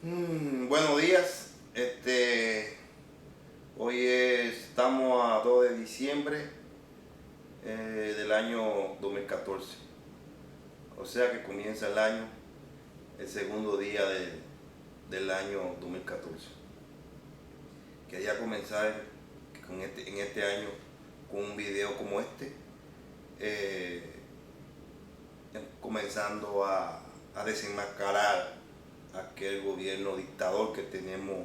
Buenos días. Hoy estamos a 2 de diciembre del año 2014. O sea que comienza el año, el segundo día del año 2014. Quería comenzar en este año con un video como este, eh, comenzando a desenmascarar aquel gobierno dictador que tenemos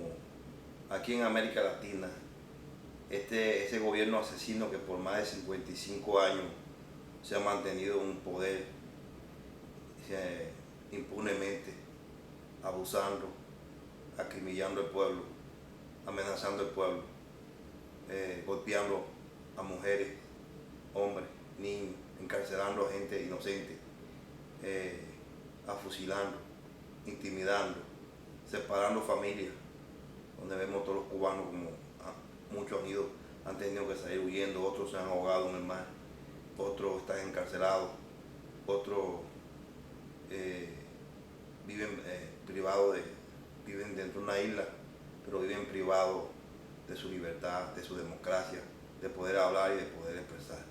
aquí en América Latina, ese gobierno asesino que por más de 55 años se ha mantenido en un poder impunemente, abusando, acribillando al pueblo, amenazando al pueblo, golpeando a mujeres, hombres, niños, encarcelando a gente inocente, afusilando, intimidando, separando familias, donde vemos todos los cubanos como muchos han tenido que salir huyendo, otros se han ahogado en el mar, otros están encarcelados, otros viven privados viven dentro de una isla, pero viven privados de su libertad, de su democracia, de poder hablar y de poder expresar.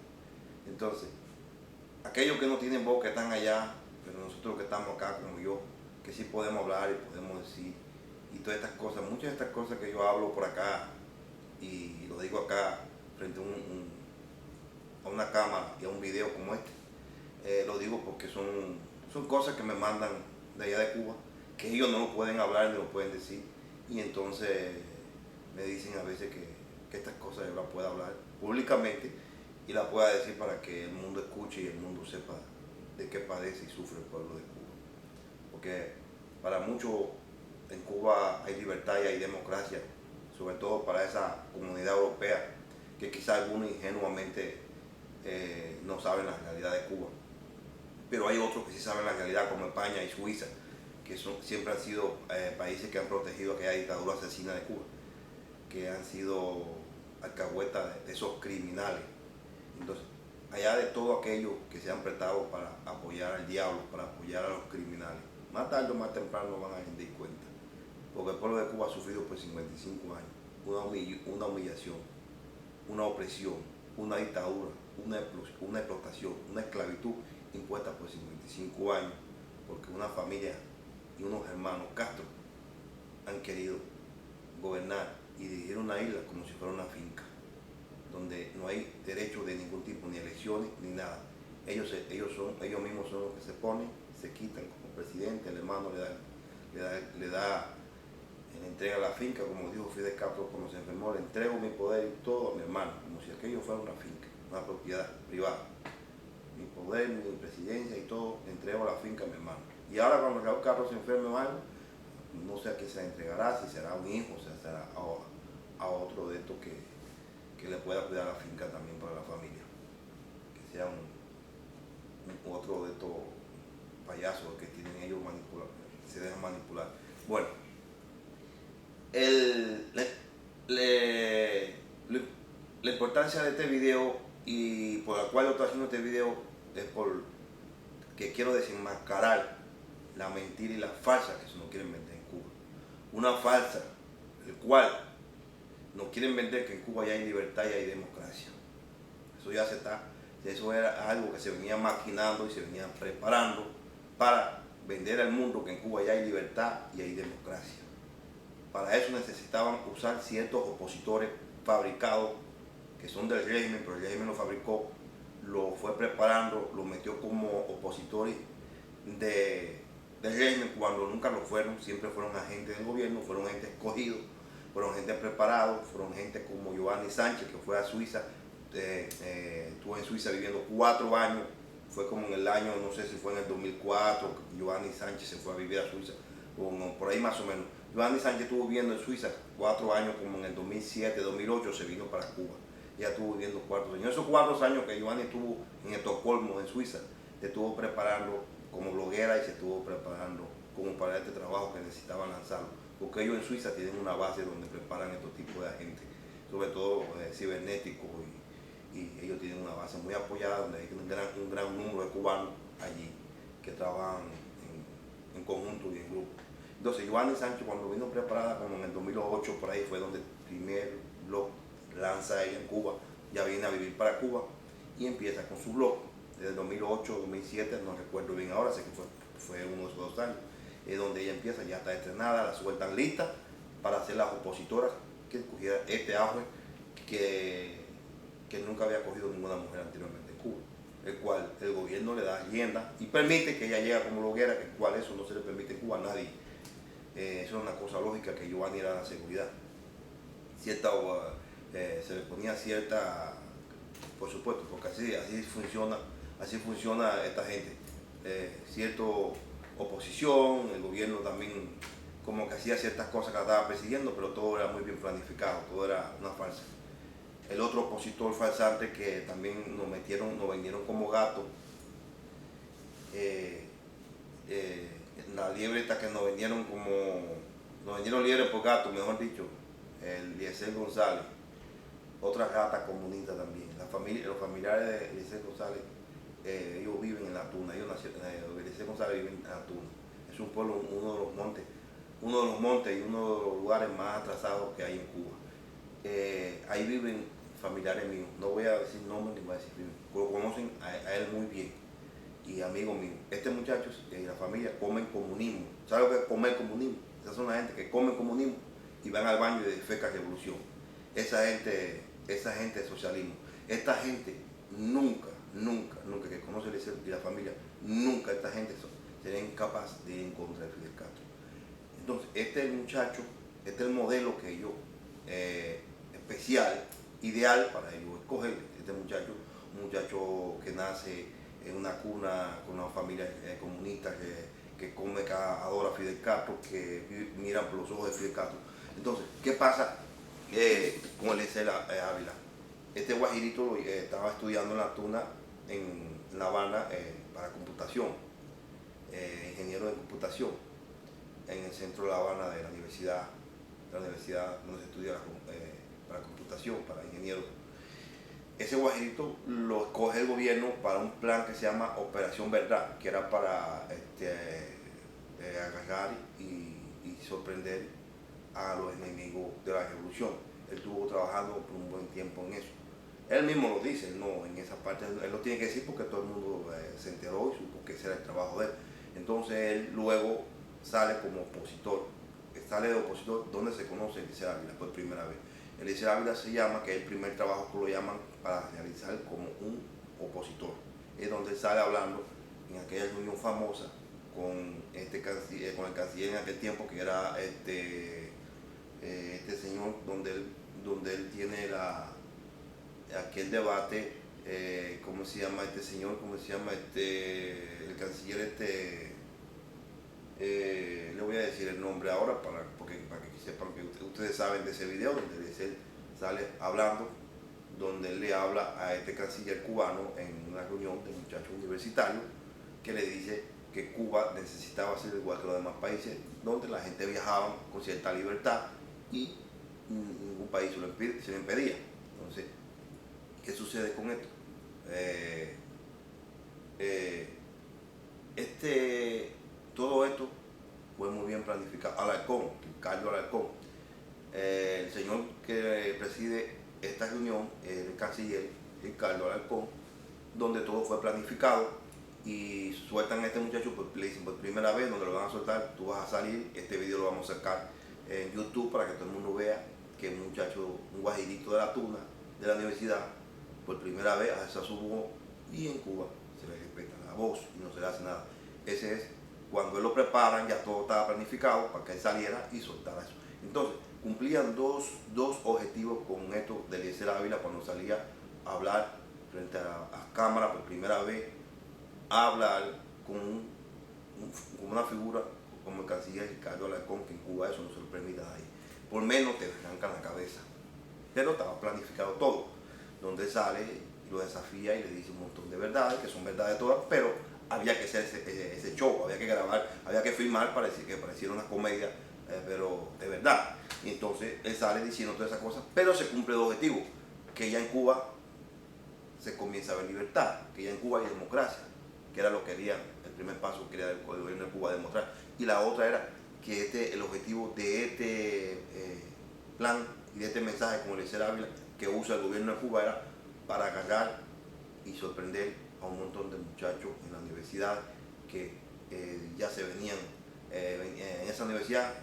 Entonces, aquellos que no tienen voz, que están allá, pero nosotros que estamos acá como yo, que sí podemos hablar y podemos decir, y todas estas cosas, muchas de estas cosas que yo hablo por acá, y lo digo acá frente a una cámara y a un video como este, lo digo porque son cosas que me mandan de allá de Cuba, que ellos no lo pueden hablar ni lo pueden decir, y entonces me dicen a veces que estas cosas yo las pueda hablar públicamente y las pueda decir para que el mundo escuche y el mundo sepa de qué padece y sufre el pueblo de Cuba. Porque para muchos en Cuba hay libertad y hay democracia, sobre todo para esa comunidad europea que quizá algunos ingenuamente no saben la realidad de Cuba. Pero hay otros que sí saben la realidad, como España y Suiza, que siempre han sido países que han protegido aquella dictadura asesina de Cuba, que han sido alcahuetas de esos criminales. Entonces, allá de todo aquello que se han prestado para apoyar al diablo, para apoyar a los criminales, más tarde o más temprano van a dar cuenta. Porque el pueblo de Cuba ha sufrido por 55 años una humillación, una opresión, una dictadura, una explotación, una esclavitud impuesta por 55 años, porque una familia y unos hermanos Castro han querido gobernar y dirigir una isla como si fuera una finca, donde no hay derecho de ningún tipo, ni elecciones, ni nada. Ellos mismos son los que se ponen, se quitan como presidente, el hermano le entrega la finca, como dijo Fidel Castro cuando se enfermó, le entrego mi poder y todo a mi hermano, como si aquello fuera una finca, una propiedad privada. Mi poder, mi presidencia y todo, le entrego la finca a mi hermano. Y ahora cuando Raúl Castro se enferme o algo, no sé a quién se la entregará, si será un hijo, o sea, será a otro de estos que le pueda cuidar la finca también para la familia. Que sea otro de estos payasos que tienen ellos manipular, se dejan manipular. Bueno, la importancia de este video y por la cual yo estoy haciendo este video es porque quiero desenmascarar la mentira y la farsa que se nos quieren vender en Cuba. Una farsa, el cual nos quieren vender que en Cuba ya hay libertad y hay democracia. Eso ya se está, eso era algo que se venía maquinando y se venía preparando para vender al mundo que en Cuba ya hay libertad y hay democracia. Para eso necesitaban usar ciertos opositores fabricados que son del régimen, pero el régimen lo fabricó, lo fue preparando, lo metió como opositores del régimen cuando nunca lo fueron, siempre fueron agentes del gobierno, fueron gente escogidos, fueron gente preparados, fueron gente como Giovanni Sánchez, que fue a Suiza, estuvo en Suiza viviendo 4 años, fue como en el año, no sé si fue en el 2004, Giovanni Sánchez se fue a vivir a Suiza, o por ahí más o menos. Giovanni Sánchez estuvo viviendo en Suiza 4 años, como en el 2007, 2008 se vino para Cuba. Ya estuvo viviendo 4 años. Esos 4 años que Giovanni estuvo en Estocolmo, en Suiza, se estuvo preparando como bloguera y se estuvo preparando como para este trabajo que necesitaban lanzarlo. Porque ellos en Suiza tienen una base donde preparan estos tipos de agentes, sobre todo cibernéticos, y ellos tienen una base muy apoyada donde hay un gran número de cubanos allí que trabajan en conjunto y en grupo. Entonces, Giovanni Sancho, cuando vino preparada, como en el 2008, por ahí fue donde el primer blog lanza ella en Cuba, ya viene a vivir para Cuba y empieza con su blog. Desde el 2008, 2007, no recuerdo bien ahora, sé que fue uno de esos 2 años, es donde ella empieza, ya está estrenada, la sueltan lista para ser las opositoras que cogiera este auge que nunca había cogido ninguna mujer anteriormente en Cuba, el cual el gobierno le da rienda y permite que ella llegue como bloguera, que cual eso no se le permite en Cuba a nadie. Eso es una cosa lógica, que Giovanni era la seguridad. Se le ponía cierta, por supuesto, porque así funciona esta gente. Cierto oposición, el gobierno también como que hacía ciertas cosas que la estaba persiguiendo, pero todo era muy bien planificado, todo era una farsa. El otro opositor farsante que también nos vendieron como gato, la liebre esta que nos vendieron liebre por gato, mejor dicho, el Eliezer González, otra gata comunista también. Los familiares de Eliezer González, ellos viven en La Tuna, Eliezer González vive en La Tuna. Es un pueblo, uno de los montes y uno de los lugares más atrasados que hay en Cuba. Ahí viven familiares míos, no voy a decir nombres ni voy a decir primos, lo conocen a él muy bien y amigos míos. Este muchacho y la familia comen comunismo. ¿Sabes lo que es comer comunismo? Esas son la gente que come comunismo y van al baño de feca revolución. Esa gente es socialismo. Esta gente nunca que conoce y la familia, nunca esta gente sería incapaz de ir en contra de Fidel Castro. Entonces, este es el muchacho, este es el modelo que yo, especial, ideal para ellos escoger. Este muchacho, un muchacho que nace en una cuna con una familia comunista que come, que adora a Fidel Castro, que miran por los ojos de Fidel Castro. Entonces, ¿qué pasa con Eliezer Ávila? Este guajirito estaba estudiando en La Tuna, en La Habana, para computación, ingeniero de computación, en el centro de La Habana de la universidad donde se estudia para computación, para ingeniero. Ese guajirito lo escoge el gobierno para un plan que se llama Operación Verdad, que era para agarrar y sorprender a los enemigos de la revolución. Él estuvo trabajando por un buen tiempo en eso. Él mismo lo dice, no, en esa parte él lo tiene que decir porque todo el mundo se enteró y supo que ese era el trabajo de él. Entonces él luego sale como opositor, sale de opositor donde se conoce Eliezer Ávila por primera vez. Eliezer Ávila se llama, que es el primer trabajo que lo llaman para realizar como un opositor. Es donde él sale hablando en aquella reunión famosa con con el canciller en aquel tiempo, que era este señor, donde él tiene aquel debate, ¿cómo se llama este señor? ¿Cómo se llama el canciller le voy a decir el nombre ahora para que sepan que ustedes saben de ese video donde él sale hablando, donde él le habla a este canciller cubano en una reunión de muchachos universitarios, que le dice que Cuba necesitaba ser igual que los demás países, donde la gente viajaba con cierta libertad y ningún país se lo impedía. Entonces, ¿qué sucede con esto? Todo esto fue muy bien planificado. Alarcón, Ricardo Alarcón, el señor que preside esta reunión, el canciller Ricardo Alarcón, donde todo fue planificado, y sueltan a este muchacho, le dicen por primera vez, donde lo van a soltar, tú vas a salir, este video lo vamos a sacar en YouTube para que todo el mundo vea que un muchacho, un guajirito de La Tuna, de la universidad, por primera vez alza su voz, y en Cuba se le respeta la voz y no se le hace nada. Ese es cuando él lo preparan, ya todo estaba planificado para que él saliera y soltara eso. Entonces, cumplían dos objetivos con esto de Eliezer Ávila cuando salía a hablar frente a cámara por primera vez, a hablar con una figura como el canciller Ricardo Alarcón, que en Cuba eso no se lo permite a nadie. Por menos te arrancan la cabeza. Pero estaba planificado todo, donde sale y lo desafía y le dice un montón de verdades, que son verdades todas, pero había que hacer ese show, había que grabar, había que filmar para decir que pareciera una comedia, pero de verdad. Y entonces él sale diciendo todas esas cosas, pero se cumple el objetivo, que ya en Cuba se comienza a ver libertad, que ya en Cuba hay democracia, que era lo que querían, el primer paso que quería el gobierno de Cuba demostrar. Y la otra era que el objetivo de este plan y de este mensaje, como Eliezer Ávila, que usa el gobierno de Cuba, era para agarrar y sorprender a un montón de muchachos en la universidad que ya se venían, en esa universidad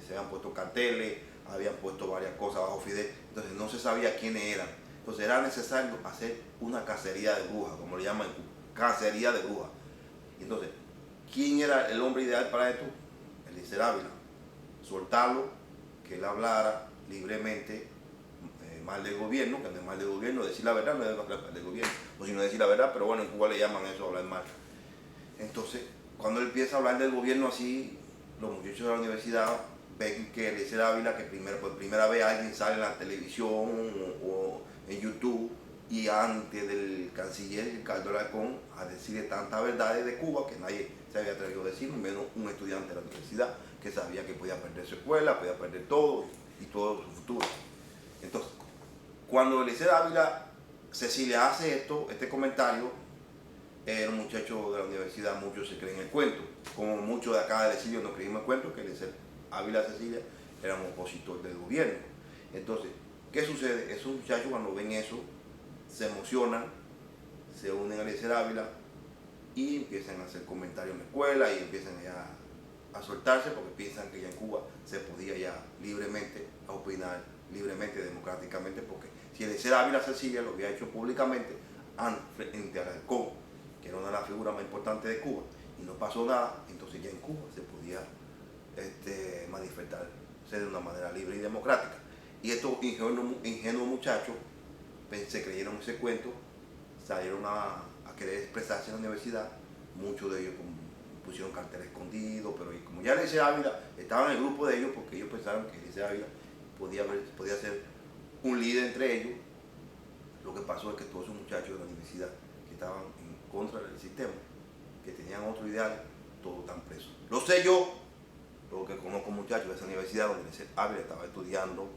se habían puesto carteles, habían puesto varias cosas bajo Fidel, entonces no se sabía quiénes eran. Entonces era necesario hacer una cacería de brujas, como le llaman en Cuba, cacería de brujas. Entonces, ¿quién era el hombre ideal para esto? Eliezer Ávila. Soltarlo, que él hablara libremente mal del gobierno, que no es mal del gobierno, decir la verdad no es mal del gobierno, o si no decir la verdad, pero bueno, en Cuba le llaman eso hablar mal. Entonces, cuando él empieza a hablar del gobierno así, los muchachos de la universidad ven que Eliezer Ávila, que por primera vez alguien sale en la televisión o en YouTube, y antes del canciller Ricardo Alarcón a decirle tantas verdades de Cuba que nadie se había atrevido a decir, menos un estudiante de la universidad que sabía que podía perder su escuela, podía perder todo y todo su futuro. Entonces, cuando Eliezer Ávila, Cecilia hace este comentario, los muchachos de la universidad, muchos se creen el cuento, como muchos de acá de Exilio nos creímos el cuento, que Eliezer Ávila y Cecilia eran opositores del gobierno. Entonces, ¿qué sucede? Esos muchachos cuando ven eso, se emocionan, se unen a Eliezer Ávila y empiezan a hacer comentarios en la escuela y empiezan ya a soltarse porque piensan que ya en Cuba se podía ya libremente opinar, libremente, democráticamente, porque si Eliezer Ávila Cecilia lo había hecho públicamente frente a Alarcón, que era una de las figuras más importantes de Cuba, y no pasó nada, entonces ya en Cuba se podía manifestarse de una manera libre y democrática. Y estos ingenuos muchachos se creyeron ese cuento, salieron a querer expresarse en la universidad, muchos de ellos pusieron carteles escondidos, pero como ya Eliezer Ávila estaba en el grupo de ellos, porque ellos pensaron que Eliezer Ávila podía ser un líder entre ellos, lo que pasó es que todos esos muchachos de la universidad que estaban en contra del sistema, que tenían otro ideal, todos están presos. Lo sé yo, porque conozco muchachos de esa universidad donde Eliezer Ávila estaba estudiando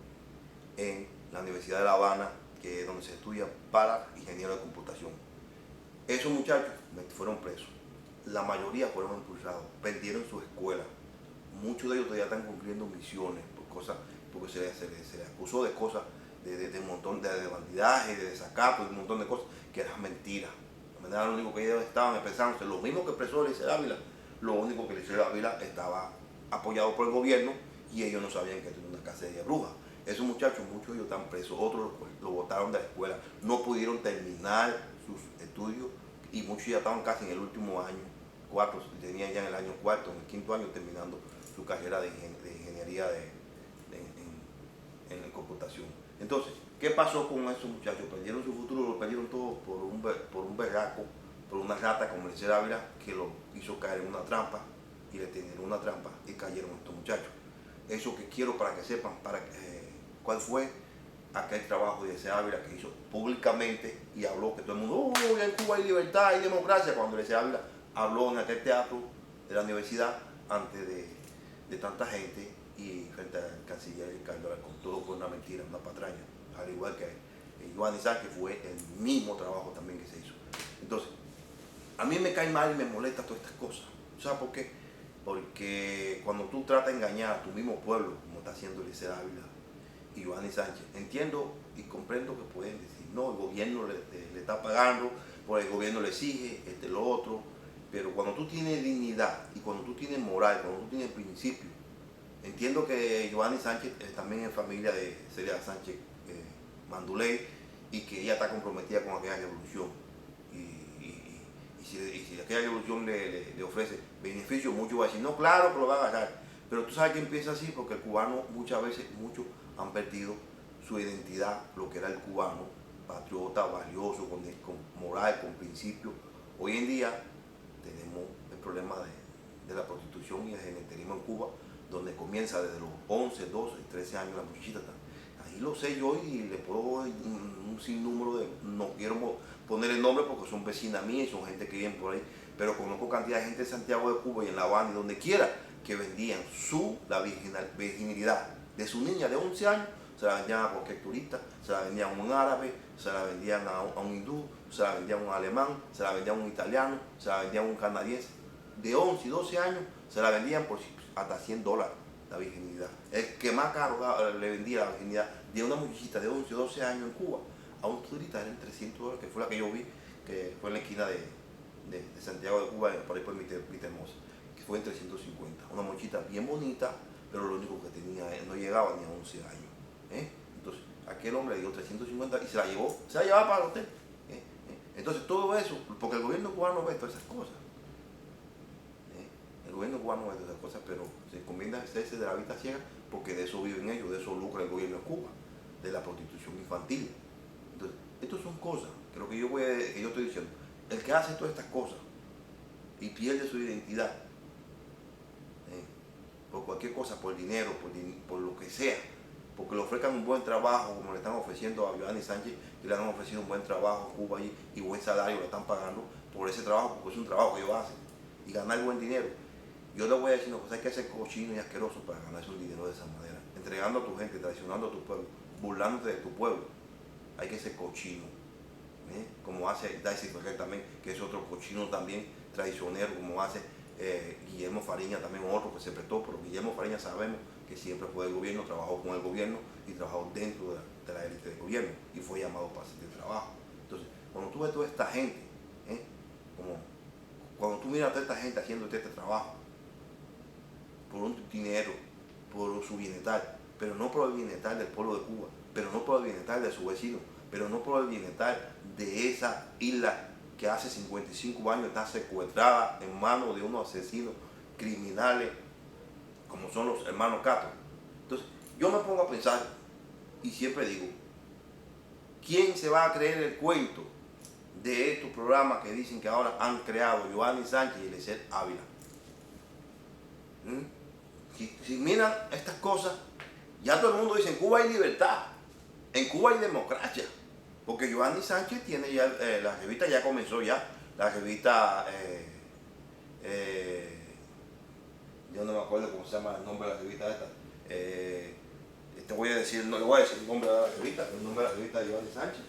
en la Universidad de La Habana, que es donde se estudia para ingeniero de computación. Esos muchachos fueron presos. La mayoría fueron expulsados, perdieron su escuela. Muchos de ellos todavía están cumpliendo misiones porque se les acusó de cosas, de un montón de bandidaje, de desacato, de un montón de cosas que eran mentiras. La verdad, lo único que ellos estaban expresándose, lo mismo que expresó Eliezer Ávila, lo único que Eliezer Ávila estaba apoyado por el gobierno y ellos no sabían que tenía una cacería de brujas. Esos muchachos, muchos de ellos están presos, otros lo botaron de la escuela, no pudieron terminar sus estudios y muchos ya estaban casi en el último año, tenían ya en el año cuarto, en el quinto año terminando su carrera de ingeniería en computación. Entonces, ¿qué pasó con esos muchachos? Perdieron su futuro, lo perdieron todo por un berraco, por una rata como Eliezer Ávila, que lo hizo caer en una trampa y le tendieron una trampa y cayeron estos muchachos. Eso que quiero para que sepan, cuál fue aquel trabajo de Eliezer Ávila que hizo públicamente y habló que todo el mundo, ya en Cuba hay libertad y democracia, cuando Eliezer Ávila habló en aquel teatro de la universidad antes de tanta gente y frente al canciller Ricardo Alarcón. Todo fue una mentira, una patraña, al igual que Giovanni Sánchez fue el mismo trabajo también que se hizo. Entonces, a mí me cae mal y me molesta todas estas cosas. ¿Sabes por qué? Porque cuando tú tratas de engañar a tu mismo pueblo, como está haciendo Eliezer Ávila y Giovanni Sánchez, entiendo y comprendo que pueden decir, no, el gobierno le está pagando, pues el gobierno le exige, lo otro, pero cuando tú tienes dignidad y cuando tú tienes moral, cuando tú tienes principio, entiendo que Giovanni Sánchez también es familia de Celia Sánchez Manduley y que ella está comprometida con aquella revolución. Y si aquella revolución le ofrece beneficios, muchos van a decir, no, claro que lo va a agarrar. Pero tú sabes que empieza así porque el cubano muchas veces, muchos han perdido su identidad, lo que era el cubano, patriota, valioso, con moral, con principios. Hoy en día tenemos el problema de la prostitución y el geneterismo en Cuba, donde comienza desde los 11, 12, 13 años la muchachita. Ahí lo sé yo y le puedo un sinnúmero de, no quiero poner el nombre porque son vecinas mías y son gente que viven por ahí, pero conozco cantidad de gente de Santiago de Cuba y en La Habana y donde quiera que vendían la virginidad de su niña de 11 años, se la vendían a cualquier turista, se la vendían a un árabe, se la vendían a un hindú, se la vendían a un alemán, se la vendían a un italiano, se la vendían a un canadiense. De 11 y 12 años se la vendían por hasta $100 la virginidad. El que más caro le vendía la virginidad de una muchachita de 11 o 12 años en Cuba a un turista era en $300, que fue la que yo vi, que fue en la esquina de Santiago de Cuba, por ahí por mi Hermosa, que fue en 350. Una mochita bien bonita, pero lo único que tenía, no llegaba ni a 11 años. Entonces, aquel hombre le dio 350 y se la llevaba para el hotel. Entonces, todo eso, porque el gobierno cubano ve todas esas cosas. El gobierno cubano ve todas esas cosas, pero se conviene hacerse de la vista ciega, porque de eso viven ellos, de eso lucra el gobierno de Cuba, de la prostitución infantil. Entonces, estas son cosas que lo que yo estoy diciendo. El que hace todas estas cosas y pierde su identidad por cualquier cosa, por dinero, por lo que sea, porque le ofrezcan un buen trabajo, como le están ofreciendo a Giovanni Sánchez, que le han ofrecido un buen trabajo en Cuba y buen salario, le están pagando por ese trabajo, porque es un trabajo que ellos hacen, y ganar buen dinero. Yo le voy a decir una cosa, hay que ser cochino y asqueroso para ganarse un dinero de esa manera, entregando a tu gente, traicionando a tu pueblo, burlándote de tu pueblo. Hay que ser cochino, como hace Daisy Ferrer también, que es otro cochino también, traicionero, como hace Guillermo Fariña también, otro que se prestó, pero Guillermo Fariña sabemos que siempre fue del gobierno, trabajó con el gobierno y trabajó dentro de la élite del gobierno y fue llamado para hacer el trabajo. Entonces, cuando tú ves toda esta gente, cuando tú miras a toda esta gente haciendo este trabajo, por un dinero, por su bienestar, pero no por el bienestar del pueblo de Cuba, pero no por el bienestar de su vecino, pero no por el bienestar de esa isla que hace 55 años está secuestrada en manos de unos asesinos criminales como son los hermanos Castro. Entonces, yo me pongo a pensar y siempre digo, ¿quién se va a creer el cuento de estos programas que dicen que ahora han creado Giovanni Sánchez y Eliezer Ávila? Si miran estas cosas, ya todo el mundo dice, en Cuba hay libertad, en Cuba hay democracia, porque Giovanni Sánchez tiene ya, la revista ya comenzó ya, la revista, yo no me acuerdo cómo se llama el nombre de la revista esta, te voy a decir, no le voy a decir el nombre de la revista, el nombre de la revista de Giovanni Sánchez.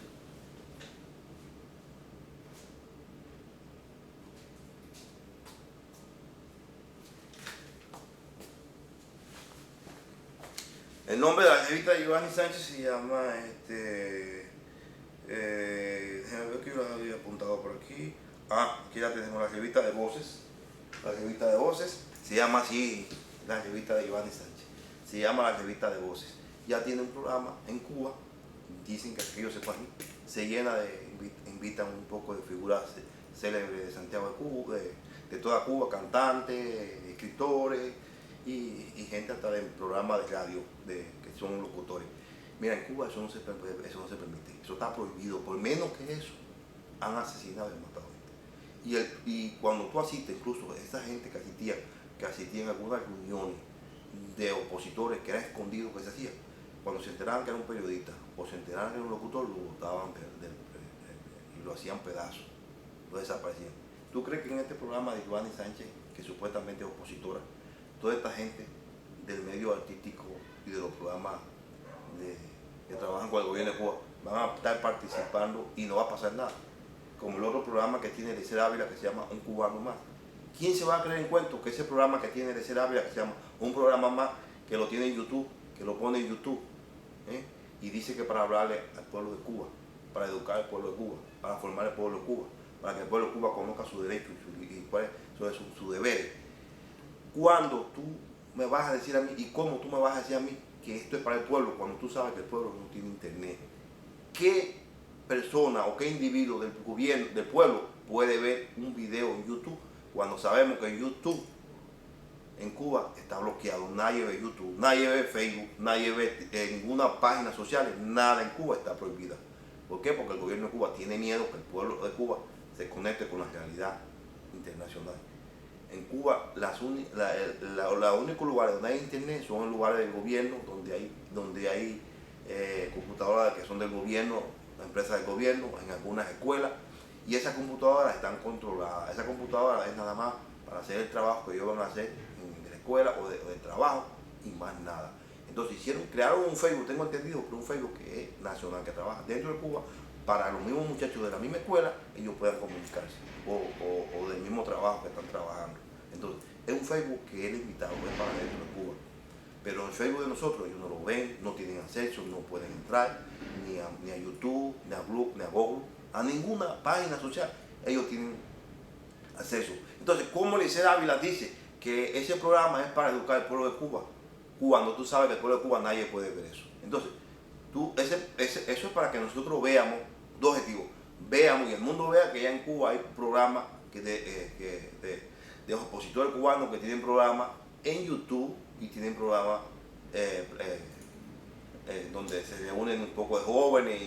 El nombre de la revista de Giovanni Sánchez se llama, déjame ver que yo la había apuntado por aquí. Aquí la tenemos, la revista de voces. La revista de voces se llama así, la revista de Giovanni Sánchez. Se llama la revista de voces. Ya tiene un programa en Cuba, dicen que aquello se llena de, invitan un poco de figuras célebres de Santiago de Cuba, de toda Cuba, cantantes, escritores y gente hasta del programa de radio, que son locutores. Mira, en Cuba eso no se permite, eso está prohibido, por menos que eso, han asesinado y matado gente. Y cuando tú asistes, incluso esa gente que asistía en algunas reuniones de opositores que eran escondidos que se hacían, cuando se enteraban que era un periodista o se enteraban que era un locutor, lo botaban y lo hacían pedazos, lo desaparecían. ¿Tú crees que en este programa de Giovanni Sánchez, que supuestamente es opositora, toda esta gente del medio artístico y de los programas que trabajan con el gobierno de Cuba van a estar participando y no va a pasar nada? Como el otro programa que tiene Eliezer Ávila, que se llama Un Cubano Más. ¿Quién se va a creer en cuento que ese programa que tiene Eliezer Ávila, que se llama Un Programa Más, que lo tiene en YouTube, que lo pone en YouTube, y dice que para hablarle al pueblo de Cuba, para educar al pueblo de Cuba, para formar al pueblo de Cuba, para que el pueblo de Cuba conozca sus derechos y cuáles son sus deberes? ¿Cuándo tú me vas a decir a mí y cómo tú me vas a decir a mí que esto es para el pueblo cuando tú sabes que el pueblo no tiene internet? ¿Qué persona o qué individuo del gobierno, del pueblo, puede ver un video en YouTube cuando sabemos que YouTube en Cuba está bloqueado? Nadie ve YouTube, nadie ve Facebook, nadie ve ninguna página social, nada en Cuba está prohibida. ¿Por qué? Porque el gobierno de Cuba tiene miedo que el pueblo de Cuba se conecte con la realidad internacional. En Cuba, los únicos lugares donde hay internet son los lugares del gobierno, donde hay computadoras que son del gobierno, empresas del gobierno, en algunas escuelas, y esas computadoras están controladas. Esa computadora es nada más para hacer el trabajo que ellos van a hacer en la escuela o de trabajo y más nada. Entonces crearon un Facebook, tengo entendido, pero un Facebook que es nacional, que trabaja dentro de Cuba, para los mismos muchachos de la misma escuela, ellos puedan comunicarse, o del mismo trabajo que están trabajando. Entonces, es un Facebook que él invitado, es para dentro de Cuba. Pero el Facebook de nosotros, ellos no lo ven, no tienen acceso, no pueden entrar ni a YouTube, ni a Blue, ni a Google, a ninguna página social, ellos tienen acceso. Entonces, ¿cómo Eliezer Ávila dice que ese programa es para educar al pueblo de Cuba? Cuando tú sabes que el pueblo de Cuba nadie puede ver eso. Entonces, eso es para que nosotros veamos dos objetivos. Veamos y el mundo vea que ya en Cuba hay programas de opositores cubanos que tienen programas en YouTube y tienen programas donde se reúnen un poco de jóvenes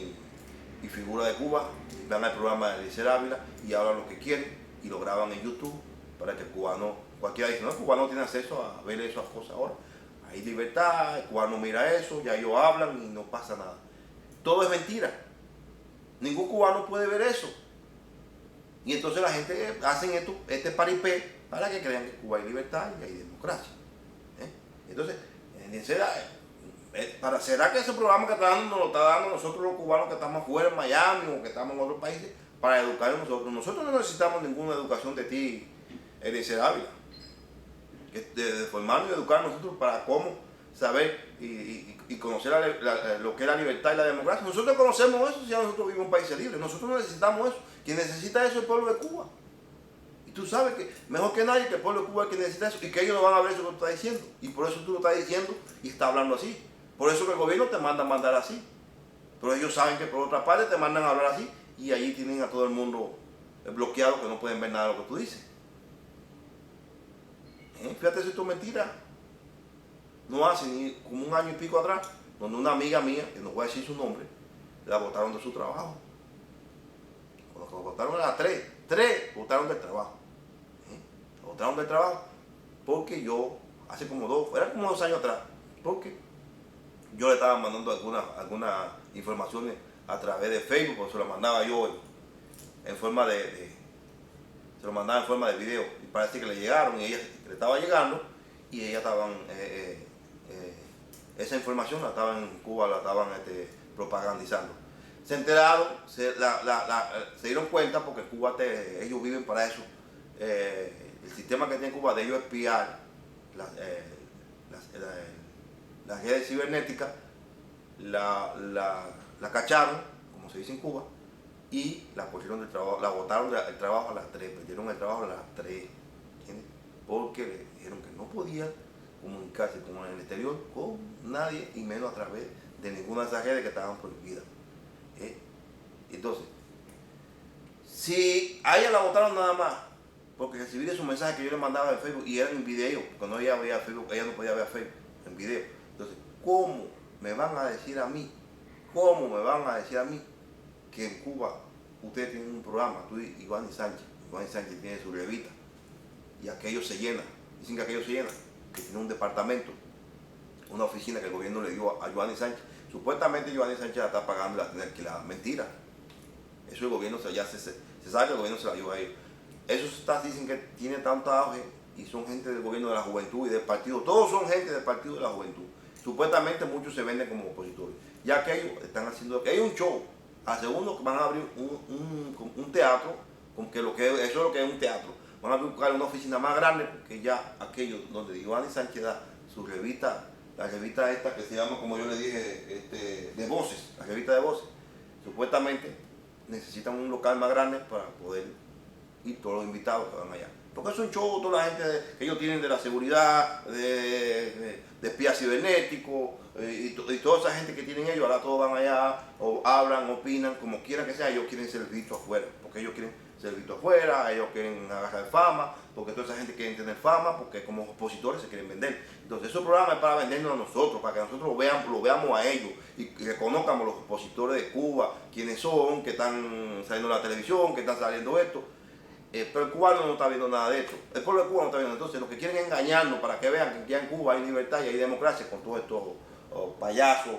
y figuras de Cuba, dan el programa de Eliezer Ávila y hablan lo que quieren y lo graban en YouTube para que el cubano, cualquiera dice, no, el cubano tiene acceso a ver esas cosas ahora. Hay libertad, el cubano mira eso, ya ellos hablan y no pasa nada. Todo es mentira. Ningún cubano puede ver eso. Y entonces la gente hace este paripé para que crean que en Cuba hay libertad y hay democracia. Entonces, ¿será que ese programa que está dando nos lo está dando nosotros los cubanos que estamos afuera en Miami o que estamos en otros países para educar a nosotros? Nosotros no necesitamos ninguna educación de ti, Eliezer Ávila. De formarnos y educar a nosotros para cómo saber y conocer lo que es la libertad y la democracia. Nosotros conocemos eso si ya nosotros vivimos en un país libre. Nosotros no necesitamos eso. Quien necesita eso es el pueblo de Cuba. Y tú sabes que mejor que nadie que el pueblo de Cuba es quien necesita eso y que ellos no van a ver eso que tú estás diciendo. Y por eso tú lo estás diciendo y estás hablando así. Por eso que el gobierno te manda a mandar así. Pero ellos saben que por otra parte te mandan a hablar así y allí tienen a todo el mundo bloqueado que no pueden ver nada de lo que tú dices. Fíjate si esto es mentira. No hace ni como un año y pico atrás, donde una amiga mía, que no voy a decir su nombre, la botaron de su trabajo. Cuando la botaron a las 3 botaron del trabajo. La botaron del trabajo porque yo, hace como 2 años atrás, porque yo le estaba mandando algunas informaciones a través de Facebook, porque se lo mandaba yo en forma se lo mandaba en forma de video y parece que le llegaron y ella le estaba llegando y ella estaban esa información la estaban en Cuba, la estaban propagandizando. Se enteraron, se dieron cuenta porque en Cuba ellos viven para eso. El sistema que tiene Cuba de ellos espiar las redes cibernéticas la cacharon, como se dice en Cuba, y la pusieron del trabajo, la botaron del trabajo a las 3, perdieron el trabajo a las 3, ¿entiendes? Porque le dijeron que no podían comunicarse como en el exterior con nadie y menos a través de ninguna de esas redes que estaban prohibidas. Entonces, si a ella la botaron nada más porque recibí esos mensajes que yo le mandaba en Facebook y eran en video, cuando ella veía Facebook, ella no podía ver Facebook en video. Entonces, ¿cómo me van a decir a mí? ¿Cómo me van a decir a mí que en Cuba ustedes tienen un programa, tú y Iván y Sánchez tiene su revista y aquello se llena, dicen que aquello se llena, que tiene un departamento, una oficina que el gobierno le dio a Iván y Sánchez, supuestamente Iván y Sánchez la está pagando y la tiene alquilada, mentira, eso el gobierno ya se sabe que el gobierno se la dio a ellos, esos dicen que tiene tanto auge y son gente del gobierno de la juventud y del partido, todos son gente del partido de la juventud, supuestamente muchos se venden como opositores, ya que ellos están haciendo, que hay un show. A segundo van a abrir un teatro, eso es lo que es un teatro. Van a buscar una oficina más grande porque ya aquello donde Iván y Sánchez da su revista, la revista esta que se llama, como yo le dije, de voces, la revista de voces, supuestamente necesitan un local más grande para poder ir todos los invitados que van allá. Porque es un show, toda la gente que ellos tienen de la seguridad, de espías cibernéticos, y toda esa gente que tienen ellos, ahora todos van allá, o hablan, opinan, como quiera que sea, ellos quieren ser vistos afuera, porque ellos quieren ser vistos afuera, ellos quieren agarrar fama, porque toda esa gente quiere tener fama, porque como opositores se quieren vender. Entonces esos programas es para vendernos a nosotros, para que nosotros lo veamos a ellos, y reconozcamos los opositores de Cuba, quiénes son, que están saliendo en la televisión, que están saliendo esto. Pero el cubano no está viendo nada de esto. El pueblo de Cuba no está viendo. Entonces, lo que quieren es engañarnos para que vean que ya en Cuba hay libertad y hay democracia con todos estos payasos,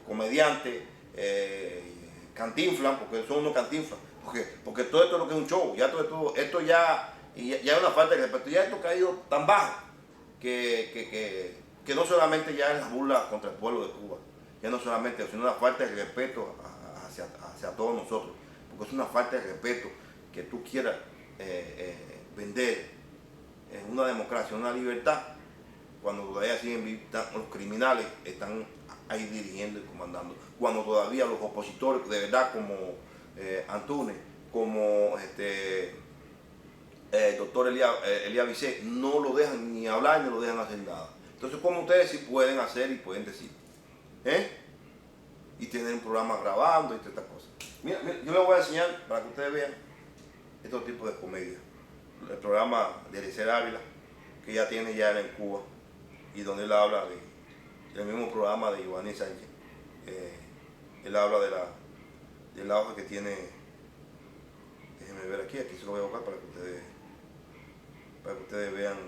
comediantes, cantinflas, porque son unos cantinflas. Porque todo esto es lo que es un show. Ya esto ya es una falta de respeto. Ya esto ha caído tan bajo que no solamente ya es la burla contra el pueblo de Cuba. Ya no solamente, sino una falta de respeto hacia todos nosotros. Porque es una falta de respeto que tú quieras vender una democracia, una libertad, cuando todavía los criminales están ahí dirigiendo y comandando, cuando todavía los opositores de verdad como Antunes, como el doctor Elías Vicé, no lo dejan ni hablar ni lo dejan hacer nada. Entonces, como ustedes sí pueden hacer y pueden decir, y tienen un programa grabando y todas estas cosas. Mira, yo les voy a enseñar para que ustedes vean estos tipos de comedia. El programa de Eliezer Ávila, que ya tiene ya en Cuba, y donde él habla del mismo programa de Giovanni Sánchez. Él habla de la hoja que tiene, déjenme ver aquí se lo voy a buscar para que ustedes vean.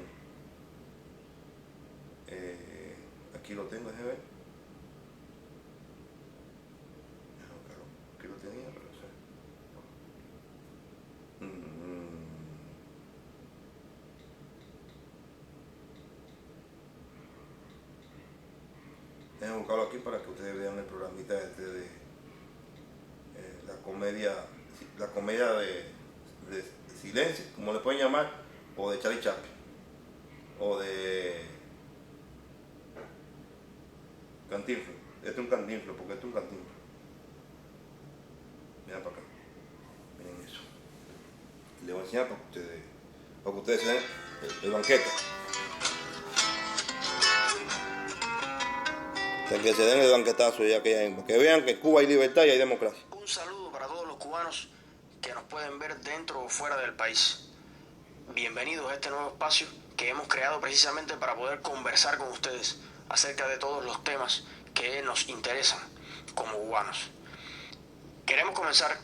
Aquí lo tengo, déjenme ver. Aquí lo tenía, pero no sé. Déjenme buscarlo aquí para que ustedes vean el programita de la comedia de silencio, como le pueden llamar, o de Charlie Chaplin, o de Cantinflas. Este es un Cantinflas, porque este es un Cantinflas. Mira para acá, miren eso. Les voy a enseñar para que ustedes vean el banquete. Que se den el banquetazo ya que vean que en Cuba hay libertad y hay democracia. Un saludo para todos los cubanos que nos pueden ver dentro o fuera del país. Bienvenidos a este nuevo espacio que hemos creado precisamente para poder conversar con ustedes acerca de todos los temas que nos interesan como cubanos. Queremos comenzar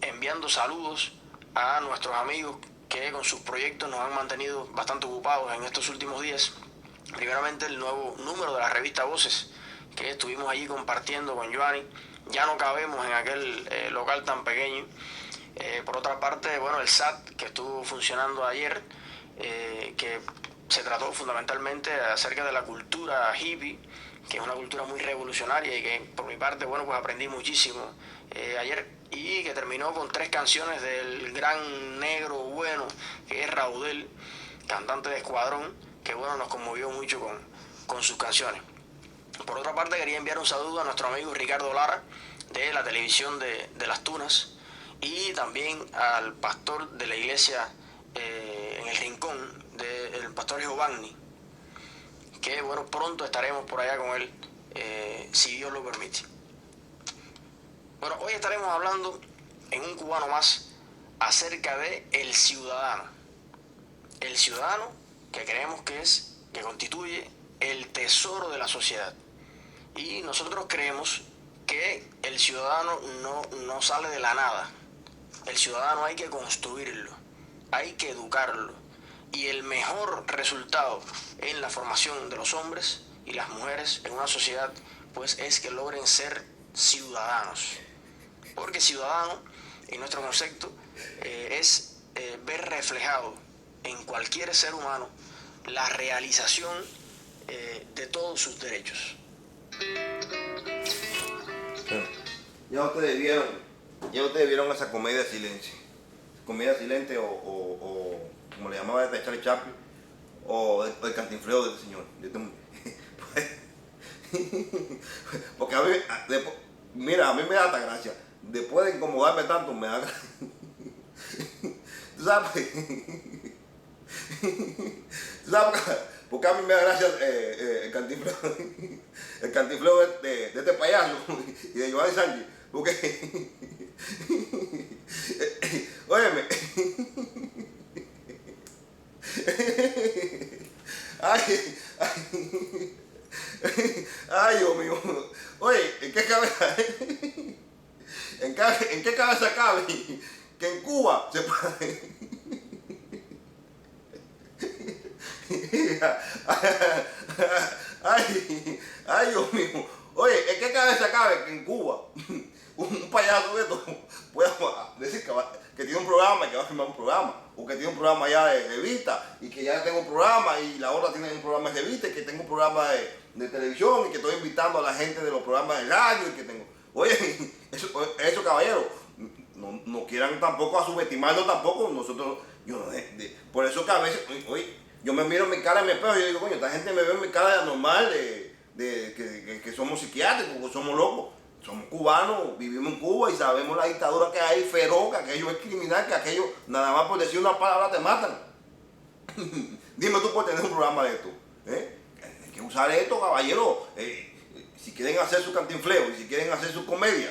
enviando saludos a nuestros amigos que con sus proyectos nos han mantenido bastante ocupados en estos últimos días. Primeramente, el nuevo número de la revista Voces, que estuvimos allí compartiendo con Giovanni. Ya no cabemos en aquel local tan pequeño. Por otra parte, bueno, el SAT, que estuvo funcionando ayer, que se trató fundamentalmente acerca de la cultura hippie, que es una cultura muy revolucionaria y que por mi parte, bueno, pues aprendí muchísimo ayer, y que terminó con 3 canciones del gran negro bueno, que es Raudel, cantante de Escuadrón, que bueno, nos conmovió mucho con sus canciones. Por otra parte, quería enviar un saludo a nuestro amigo Ricardo Lara, de la televisión de Las Tunas, y también al pastor de la iglesia en el Rincón, el pastor Giovanni, que bueno, pronto estaremos por allá con él, si Dios lo permite. Bueno, hoy estaremos hablando en Un Cubano Más acerca de el ciudadano. El ciudadano que creemos que constituye el tesoro de la sociedad. Y nosotros creemos que el ciudadano no sale de la nada. El ciudadano hay que construirlo, hay que educarlo. Y el mejor resultado en la formación de los hombres y las mujeres en una sociedad, pues es que logren ser ciudadanos. Porque ciudadano, en nuestro concepto, es ver reflejado en cualquier ser humano la realización de todos sus derechos. Ya ustedes vieron esa comedia silencio. Comedia silente o como le llamaba de Charlie Chaplin, o el cantinfleo de este señor. Porque a mí me da hasta gracia. Después de incomodarme tanto, me da gracia. ¿Tú sabes? Porque a mí me da gracia el cantinfleo de este payaso y de Giovanni Sánchez. Porque, óyeme, ay, Dios mío, oye, ¿en qué cabeza, en qué cabeza cabe que en Cuba se puede? Ay, Dios mío. Oye, ¿en qué cabeza cabe que en Cuba un payaso de esto pueda decir que tiene un programa y que va a firmar un programa? O que tiene un programa ya de revista y que ya tengo un programa y la otra tiene un programa de revista y que tengo un programa de televisión y que estoy invitando a la gente de los programas de radio y que tengo... Oye, eso caballero, no quieran tampoco a subestimarnos tampoco nosotros. Por eso que a veces, oye, Yo me miro en mi cara en mi espejo y yo digo, coño, esta gente me ve en mi cara de anormal, que somos psiquiátricos, que somos locos. Somos cubanos, vivimos en Cuba y sabemos la dictadura que hay feroz, que aquello es criminal, que aquello nada más por decir una palabra te matan. Dime tú por tener un programa de esto. Hay que usar esto, caballero. Si quieren hacer su cantinfleo y si quieren hacer su comedia,